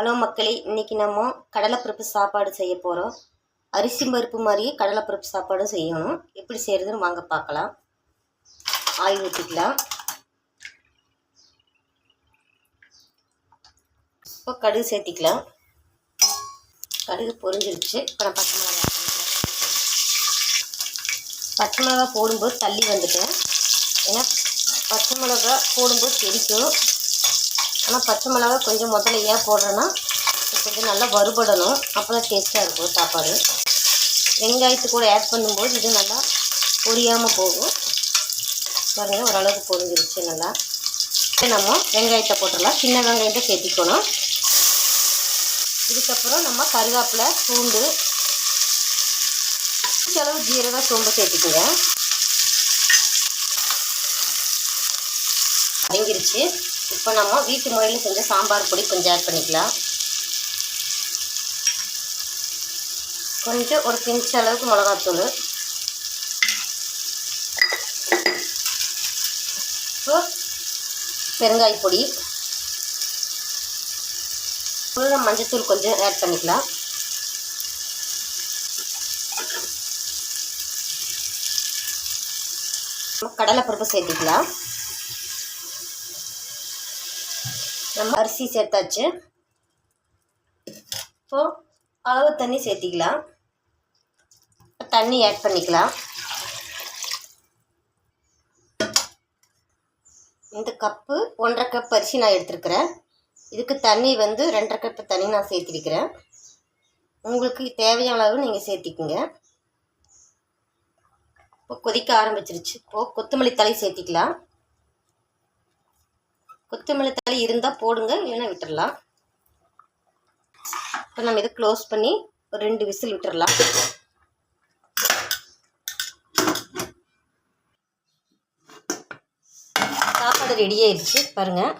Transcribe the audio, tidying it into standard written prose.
Hello மக்களே, இன்றைக்கி நம்ம கடலைப்பருப்பு சாப்பாடு செய்ய போகிறோம். அரிசி பருப்பு மாதிரியே கடலைப்பருப்பு சாப்பாடும் செய்யணும். எப்படி செய்கிறதுன்னு வாங்க பார்க்கலாம். ஆயில் ஊற்றிக்கலாம். இப்போ கடுகு சேர்த்திக்கலாம். கடுகு பொரிஞ்சிருச்சு. இப்போ நான் பச்சை மிளகா போடும்போது தள்ளி வந்துட்டேன். ஏன்னா பச்சை மிளகா போடும்போது தெரிக்கும். ஆனால் பச்சை மிளகா கொஞ்சம் முதல்ல ஏன் போடுறேன்னா கொஞ்சம் நல்லா வறுபடணும், அப்போ தான் டேஸ்ட்டாக இருக்கும் சாப்பாடு. வெங்காயத்து கூட ஆட் பண்ணும்போது இது நல்லா பொரியாமல் போகும். பாருங்கள், ஓரளவுக்கு பொரிஞ்சிருச்சு நல்லா. நம்ம வெங்காயத்தை போட்டுடலாம். சின்ன வெங்காயத்தை சேர்த்திக்கணும். இதுக்கப்புறம் நம்ம கருவேப்பிலை, பூண்டு, அளவு ஜீரகம், சோம்பு சேர்த்திக்குங்க. அடங்கிருச்சு. இப்போ நம்ம வீட்டு முறையில் செஞ்ச சாம்பார் பொடி கொஞ்சம் ஆட் பண்ணிக்கலாம். கொஞ்சம் ஒரு பிஞ்ச் அளவுக்கு மிளகாத்தூள். இப்போ பெருங்காய பொடி, மஞ்சத்தூள் கொஞ்சம் ஆட் பண்ணிக்கலாம். கடலைப்பருப்பு சேர்த்திக்கலாம். நம்ம அரிசி சேர்த்தாச்சு. இப்போ அளவு தண்ணி சேர்த்திக்கலாம். தண்ணி ஆட் பண்ணிக்கலாம். இந்த கப்பு 1.5 கப் அரிசி நான் எடுத்துருக்கிறேன். இதுக்கு தண்ணி 2.5 கப்பு தண்ணி நான் சேர்த்திருக்கிறேன். உங்களுக்கு தேவையான அளவு நீங்கள் சேர்த்திக்குங்க. இப்போ கொதிக்க ஆரம்பிச்சிருச்சு. இப்போது கொத்தமல்லி தழை சேர்த்திக்கலாம். கொத்தமல்லி தழை இருந்தால் போடுங்க, இல்லைன்னா விட்டுடலாம். இப்போ நம்ம இதை க்ளோஸ் பண்ணி ஒரு 2 விசில் விட்டுடலாம். சாப்பாடு ரெடி ஆயிடுச்சு பாருங்கள்.